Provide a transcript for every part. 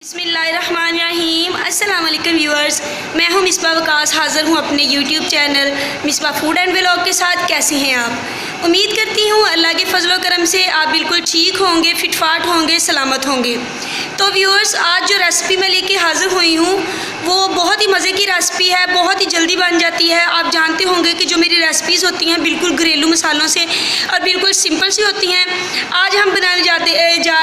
बिस्मिल्लाहिर्रहमानिर्रहीम। अस्सलाम वालेकुम व्यूअर्स, मैं हूं मिसबा वकास, हाज़िर हूं अपने YouTube channel Misbah food and vlog के साथ। कैसे हैं आप? उम्मीद करती हूं अल्लाह के फजल व करम से आप बिल्कुल ठीक होंगे, फिटफाट होंगे, सलामत होंगे। तो व्यूअर्स, आज जो रेसिपी मैं लेके हाज़िर हुई हूँ वो बहुत ही मज़े की रेसिपी है, बहुत ही जल्दी बन जाती है। आप जानते होंगे कि जो मेरी रेसिपीज़ होती हैं बिल्कुल घरेलू मसालों से और बिल्कुल सिंपल सी होती हैं। आज हम बनाने जा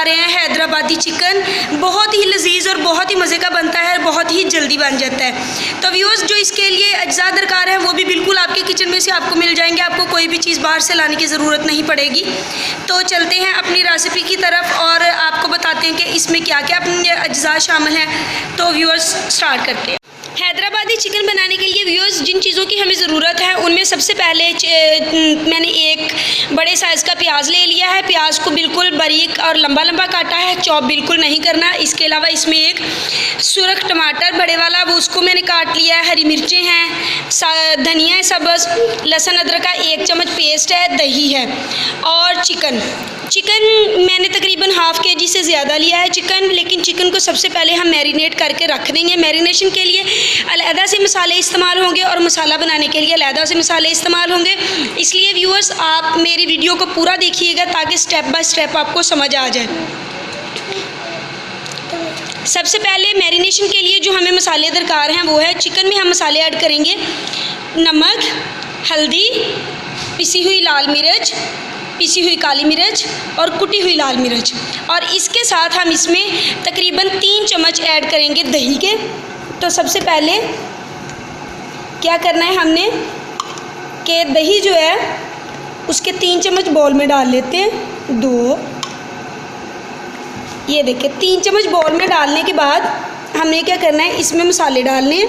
रहे हैं हैदराबादी चिकन। बहुत ही लजीज़ और बहुत ही मज़े का बनता है, बहुत ही जल्दी बन जाता है। तो व्यूअर्स, जो इसके लिए अज्जा दरकार है वो भी बिल्कुल आपके किचन में से आपको मिल जाएंगे। आपको कोई भी चीज़ बाहर से लाने की ज़रूरत नहीं पड़ेगी। तो चलते हैं अपनी रेसिपी की तरफ और आपको बताते हैं कि इसमें क्या क्या अपने अज्जा शामिल हैं। तो व्यूअर्स, स्टार्ट करते हैं। हैदराबादी चिकन बनाने के लिए व्यूअर्स जिन चीज़ों की हमें ज़रूरत है उनमें सबसे पहले मैंने एक बड़े साइज़ का प्याज ले लिया है। प्याज को बिल्कुल बारीक और लंबा लंबा काटा है, चॉप बिल्कुल नहीं करना। इसके अलावा इसमें एक सुरख टमाटर बड़े वाला, वो उसको मैंने काट लिया है। हरी मिर्चें हैं, धनिया है सब्ज़, लहसुन अदरक का 1 चम्मच पेस्ट है, दही है और चिकन मैंने तकरीबन हाफ़ केजी से ज़्यादा लिया है चिकन। लेकिन चिकन को सबसे पहले हम मैरिनेट करके रख देंगे। मैरिनेशन के लिए अलहदा से मसाले इस्तेमाल होंगे और मसाला बनाने के लिए अलहदा से मसाले इस्तेमाल होंगे। इसलिए व्यूअर्स, आप मेरी वीडियो को पूरा देखिएगा ताकि स्टेप बाय स्टेप आपको समझ आ जाए। सबसे पहले मैरिनेशन के लिए जो हमें मसाले दरकार हैं वो है, चिकन में हम मसाले ऐड करेंगे नमक, हल्दी, पिसी हुई लाल मिर्च, पिसी हुई काली मिर्च और कुटी हुई लाल मिर्च। और इसके साथ हम इसमें तकरीबन 3 चम्मच ऐड करेंगे दही के। तो सबसे पहले क्या करना है हमने कि दही जो है उसके 3 चम्मच बाउल में डाल लेते हैं। 2, ये देखिए 3 चम्मच बाउल में डालने के बाद हमने क्या करना है, इसमें मसाले डालने हैं।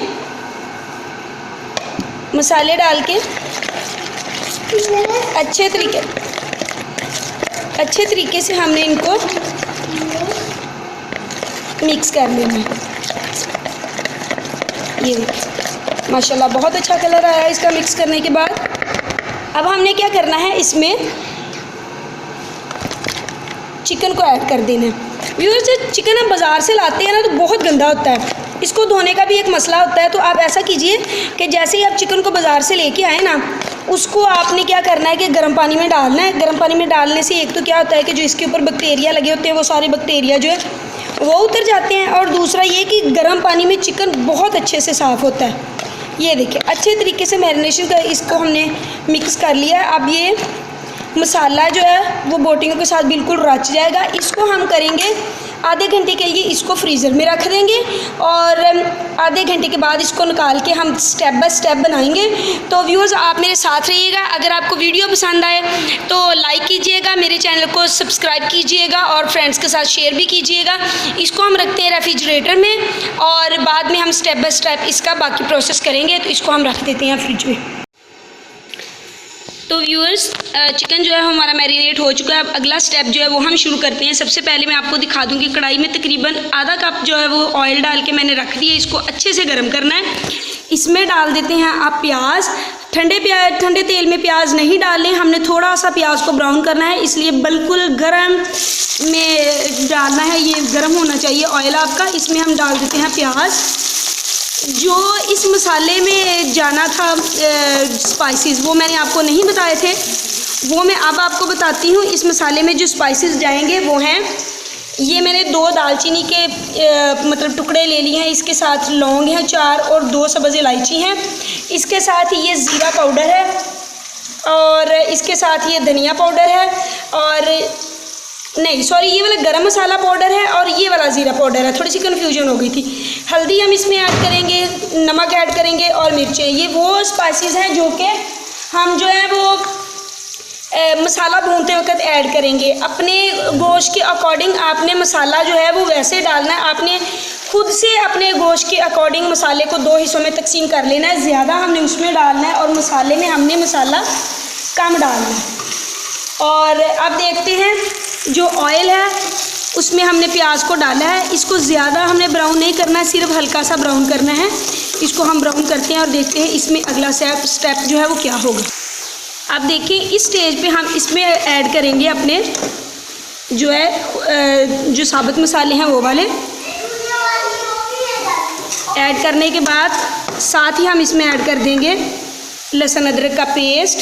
मसाले डाल के अच्छे तरीके से हमने इनको मिक्स कर लेना है। ये देखिए माशाल्लाह बहुत अच्छा कलर आया है इसका मिक्स करने के बाद। अब हमने क्या करना है, इसमें चिकन को ऐड कर देना है। व्यूअर्स, जो चिकन हम बाज़ार से लाते हैं ना तो बहुत गंदा होता है, इसको धोने का भी एक मसला होता है। तो आप ऐसा कीजिए कि जैसे ही आप चिकन को बाज़ार से लेके आए ना, उसको आपने क्या करना है कि गर्म पानी में डालना है। गर्म पानी में डालने से एक तो क्या होता है कि जो इसके ऊपर बैक्टीरिया लगे होते हैं वो सारे बैक्टीरिया जो है वो उतर जाते हैं, और दूसरा ये कि गर्म पानी में चिकन बहुत अच्छे से साफ़ होता है। ये देखिए अच्छे तरीके से मैरिनेशन का इसको हमने मिक्स कर लिया है। अब ये मसाला जो है वो बोटियों के साथ बिल्कुल रच जाएगा। इसको हम करेंगे आधे घंटे के लिए, इसको फ्रीज़र में रख देंगे और आधे घंटे के बाद इसको निकाल के हम स्टेप बाय स्टेप बनाएंगे। तो व्यूअर्स, आप मेरे साथ रहिएगा। अगर आपको वीडियो पसंद आए तो लाइक कीजिएगा, मेरे चैनल को सब्सक्राइब कीजिएगा और फ्रेंड्स के साथ शेयर भी कीजिएगा। इसको हम रखते हैं रेफ्रिजरेटर में और बाद में हम स्टेप बाय स्टेप इसका बाकी प्रोसेस करेंगे। तो इसको हम रख देते हैं फ्रिज में। तो व्यूअर्स, चिकन जो है हमारा मैरिनेट हो चुका है। अब अगला स्टेप जो है वो हम शुरू करते हैं। सबसे पहले मैं आपको दिखा दूँ कि कढ़ाई में तकरीबन आधा कप जो है वो ऑयल डाल के मैंने रख दिया। इसको अच्छे से गर्म करना है। इसमें डाल देते हैं आप प्याज। ठंडे तेल में प्याज नहीं डालें, हमने थोड़ा सा प्याज को ब्राउन करना है, इसलिए बिल्कुल गर्म में डालना है। ये गर्म होना चाहिए ऑयल आपका। इसमें हम डाल देते हैं प्याज। जो इस मसाले में जाना था स्पाइसेस, वो मैंने आपको नहीं बताए थे, वो मैं अब आपको बताती हूँ। इस मसाले में जो स्पाइसेस जाएंगे वो हैं, ये मैंने 2 दालचीनी के मतलब टुकड़े ले लिए हैं। इसके साथ लौंग हैं 4 और 2 सब्ज़ इलायची हैं। इसके साथ ये ज़ीरा पाउडर है और इसके साथ ये धनिया पाउडर है, और नहीं सॉरी, ये वाला गरम मसाला पाउडर है और ये वाला ज़ीरा पाउडर है। थोड़ी सी कन्फ्यूजन हो गई थी। हल्दी हम इसमें ऐड करेंगे, नमक ऐड करेंगे और मिर्चें। ये वो स्पाइसेस हैं जो कि हम जो है वो मसाला भूनते वक्त ऐड करेंगे। अपने गोश्त के अकॉर्डिंग आपने मसाला जो है वो वैसे डालना है। आपने खुद से अपने गोश्त के अकॉर्डिंग मसाले को 2 हिस्सों में तकसीम कर लेना है। ज़्यादा हमने उसमें डालना है और मसाले में हमने मसाला कम डालना है। और अब देखते हैं, जो ऑयल है उसमें हमने प्याज को डाला है। इसको ज़्यादा हमने ब्राउन नहीं करना है, सिर्फ हल्का सा ब्राउन करना है। इसको हम ब्राउन करते हैं और देखते हैं इसमें अगला स्टेप जो है वो क्या होगा। अब देखिए, इस स्टेज पे हम इसमें ऐड करेंगे अपने जो है जो साबुत मसाले हैं वो वाले। ऐड करने के बाद साथ ही हम इसमें ऐड कर देंगे लहसुन अदरक का पेस्ट।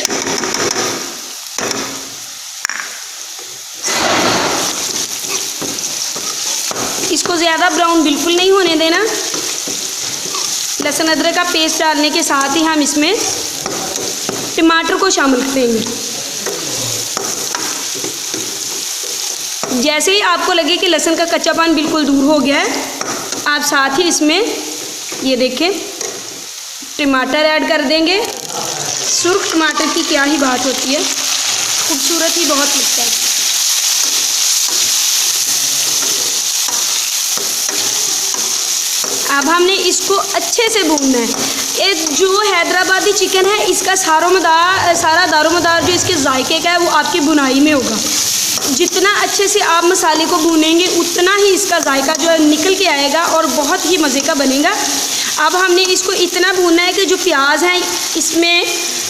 इसको ज़्यादा ब्राउन बिल्कुल नहीं होने देना। लहसुन अदरक का पेस्ट डालने के साथ ही हम इसमें टमाटर को शामिल करेंगे। जैसे ही आपको लगे कि लहसुन का कच्चापन बिल्कुल दूर हो गया है, आप साथ ही इसमें ये देखें टमाटर ऐड कर देंगे। सुर्ख टमाटर की क्या ही बात होती है, खूबसूरत ही बहुत लगता है। अब हमने इसको अच्छे से भूनना है। ये जो हैदराबादी चिकन है, इसका सारा दारोमदार जो इसके जायके का है वो आपकी बुनाई में होगा। जितना अच्छे से आप मसाले को भूनेंगे उतना ही इसका जायका जो है निकल के आएगा और बहुत ही मज़े का बनेगा। अब हमने इसको इतना भूनना है कि जो प्याज है इसमें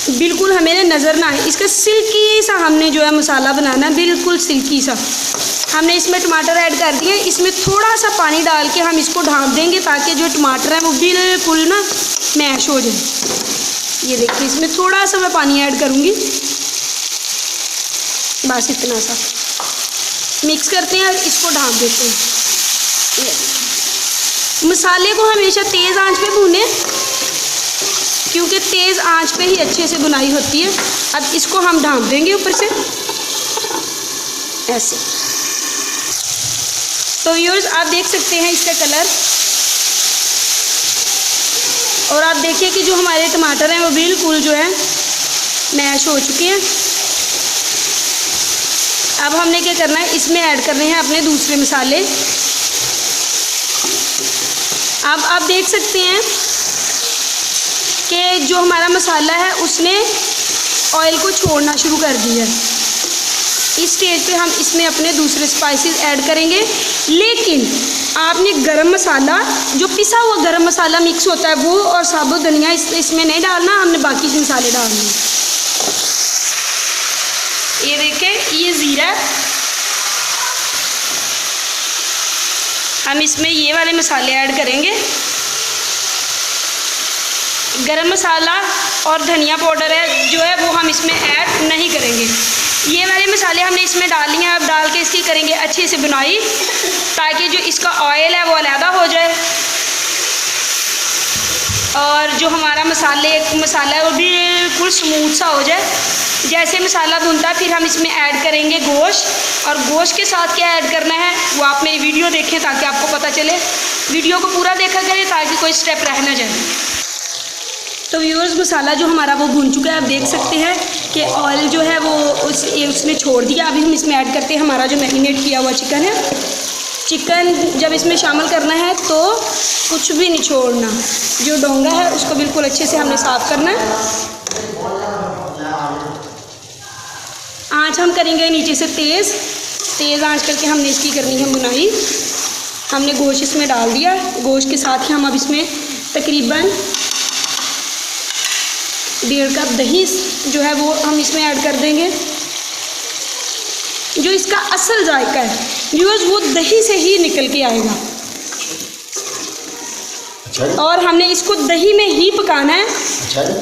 बिल्कुल हमें नज़र ना आए। इसका सिल्की सा हमने जो है मसाला बनाना, बिल्कुल सिल्की सा। हमने इसमें टमाटर ऐड कर दिए। इसमें थोड़ा सा पानी डाल के हम इसको ढाँप देंगे ताकि जो टमाटर है वो बिल्कुल ना मैश हो जाए। ये देखिए इसमें थोड़ा सा मैं पानी ऐड करूँगी, बस इतना सा। मिक्स करते हैं और इसको ढाँप देते हैं। मसाले को हमेशा तेज़ आंच पे भूनें क्योंकि तेज़ आंच पे ही अच्छे से बुनाई होती है। अब इसको हम ढाँप देंगे ऊपर से ऐसे। तो व्यूअर्स आप देख सकते हैं इसका कलर, और आप देखिए कि जो हमारे टमाटर हैं वो बिल्कुल जो है मैश हो चुके हैं। अब हमने क्या करना है, इसमें ऐड करने हैं अपने दूसरे मसाले। अब आप देख सकते हैं कि जो हमारा मसाला है उसने ऑयल को छोड़ना शुरू कर दिया है। इस स्टेज पे हम इसमें अपने दूसरे स्पाइसेस ऐड करेंगे, लेकिन आपने गरम मसाला, जो पिसा हुआ गरम मसाला मिक्स होता है वो, और साबुत धनिया इसमें नहीं डालना, हमने बाकी के मसाले डालने हैं। ये देखें ये ज़ीरा, हम इसमें ये वाले मसाले ऐड करेंगे। गरम मसाला और धनिया पाउडर है जो है वो हम इसमें ऐड नहीं करेंगे। ये वाले मसाले हमने इसमें डाल लिए। अब डाल के इसकी करेंगे अच्छे से बुनाई ताकि जो इसका ऑयल है वो अलहदा हो जाए और जो हमारा मसाला है वो बिल्कुल स्मूथ सा हो जाए। जैसे मसाला भूनता है फिर हम इसमें ऐड करेंगे गोश्त, और गोश्त के साथ क्या ऐड करना है वो आप मेरी वीडियो देखें ताकि आपको पता चले। वीडियो को पूरा देखा करें ताकि कोई स्टेप रह ना जाए। तो व्यूअर्स मसाला जो हमारा वो भून चुका है, आप देख सकते हैं कि ऑयल जो है वो उसने छोड़ दिया। अभी हम इसमें ऐड करते हैं हमारा जो मैरिनेट किया हुआ चिकन है। चिकन जब इसमें शामिल करना है तो कुछ भी नहीं छोड़ना। जो डोंगा है उसको बिल्कुल अच्छे से हमने साफ़ करना है। आँच हम करेंगे नीचे से तेज़ आँच करके हमने इसकी करनी है बुनाई। हमने गोश्त इसमें डाल दिया। गोश्त के साथ ही हम अब इसमें तकरीबन 1.5 कप दही जो है वो हम इसमें ऐड कर देंगे। जो इसका असल जायका है व्यूअर्स वो दही से ही निकल के आएगा, और हमने इसको दही में ही पकाना है।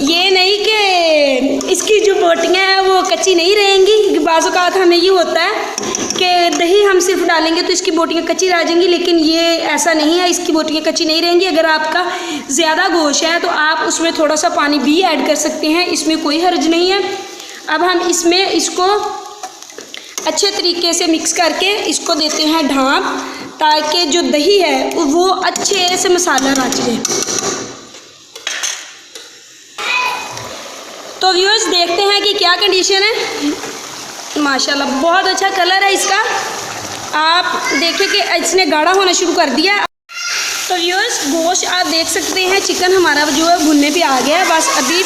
ये नहीं कि इसकी जो बोटियाँ हैं वो कच्ची नहीं रहेंगी। बाज़ औक़ात हमें ये होता है कि दही हम सिर्फ डालेंगे तो इसकी बोटियाँ कच्ची रह जाएंगी, लेकिन ये ऐसा नहीं है, इसकी बोटियाँ कच्ची नहीं रहेंगी। अगर आपका ज़्यादा गोश्त है तो आप उसमें थोड़ा सा पानी भी ऐड कर सकते हैं, इसमें कोई हर्ज नहीं है। अब हम इसमें इसको अच्छे तरीके से मिक्स करके इसको देते हैं ढाँप ताकि जो दही है वो अच्छे से मसाला रच जाए। तो व्यूअर्स देखते हैं कि क्या कंडीशन है। माशाल्लाह बहुत अच्छा कलर है इसका। आप देखिए कि इसने गाढ़ा होना शुरू कर दिया। तो व्यूअर्स गोश्त आप देख सकते हैं चिकन हमारा जो है भुनने पे आ गया है। बस अभी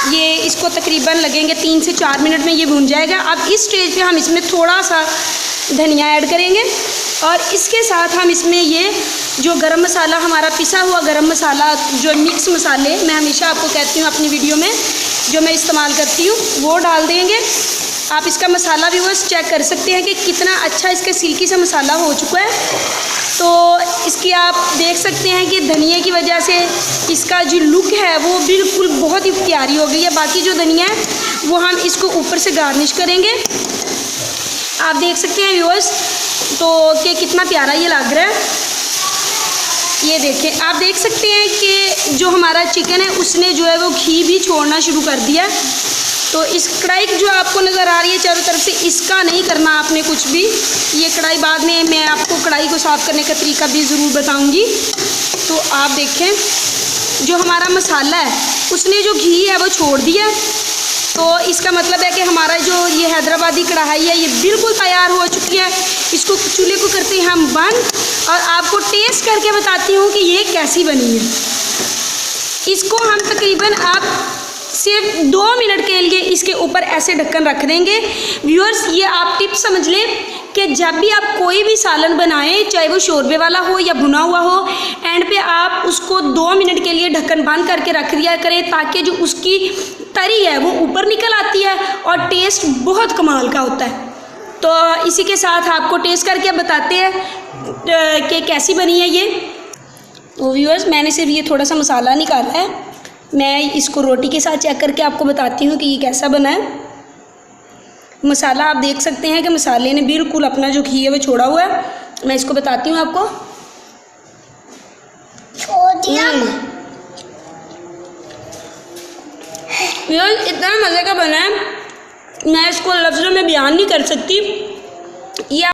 ये इसको तकरीबन लगेंगे 3 से 4 मिनट में ये भुन जाएगा। अब इस स्टेज पे हम इसमें थोड़ा सा धनिया ऐड करेंगे और इसके साथ हम इसमें ये जो गरम मसाला हमारा पिसा हुआ गरम मसाला, जो मिक्स मसाले मैं हमेशा आपको कहती हूँ अपनी वीडियो में जो मैं इस्तेमाल करती हूँ, वो डाल देंगे। आप इसका मसाला भी बस चेक कर सकते हैं कि कितना अच्छा इसका सिल्की सा मसाला हो चुका है। तो इसकी आप देख सकते हैं कि धनिया की वजह से इसका जो लुक है वो बिल्कुल बहुत ही प्यारी हो गई है। बाकी जो धनिया है वो हम इसको ऊपर से गार्निश करेंगे। आप देख सकते हैं व्यूअर्स तो कि कितना प्यारा ये लग रहा है। ये देखें, आप देख सकते हैं कि जो हमारा चिकन है उसने जो है वो घी भी छोड़ना शुरू कर दिया। तो इस कढ़ाई जो आपको नज़र आ रही है चारों तरफ से, इसका नहीं करना आपने कुछ भी। ये कढ़ाई बाद में मैं आपको कढ़ाई को साफ़ करने का तरीका भी ज़रूर बताऊंगी। तो आप देखें जो हमारा मसाला है उसने जो घी है वो छोड़ दिया। तो इसका मतलब है कि हमारा जो ये हैदराबादी कढ़ाई है ये बिल्कुल तैयार हो चुकी है। इसको चूल्हे को करते हैं हम बंद और आपको टेस्ट करके बताती हूँ कि ये कैसी बनी है। इसको हम तकरीबन आप सिर्फ 2 मिनट के लिए इसके ऊपर ऐसे ढक्कन रख देंगे। व्यूअर्स ये आप टिप समझ लें कि जब भी आप कोई भी सालन बनाएं, चाहे वो शोरबे वाला हो या भुना हुआ हो, एंड पे आप उसको 2 मिनट के लिए ढक्कन बंद करके रख दिया करें ताकि जो उसकी तरी है वो ऊपर निकल आती है और टेस्ट बहुत कमाल का होता है। तो इसी के साथ आपको टेस्ट करके बताते हैं कि कैसी बनी है ये। तो व्यूअर्स मैंने सिर्फ ये थोड़ा सा मसाला निकाला है, मैं इसको रोटी के साथ चेक करके आपको बताती हूँ कि ये कैसा बना है। मसाला आप देख सकते हैं कि मसाले ने बिल्कुल अपना जो घी है वो छोड़ा हुआ है। मैं इसको बताती हूँ आपको। छोड़ दिया। व्यूअर्स इतना मज़े का बना है, मैं इसको लफ्ज़ों में बयान नहीं कर सकती। ये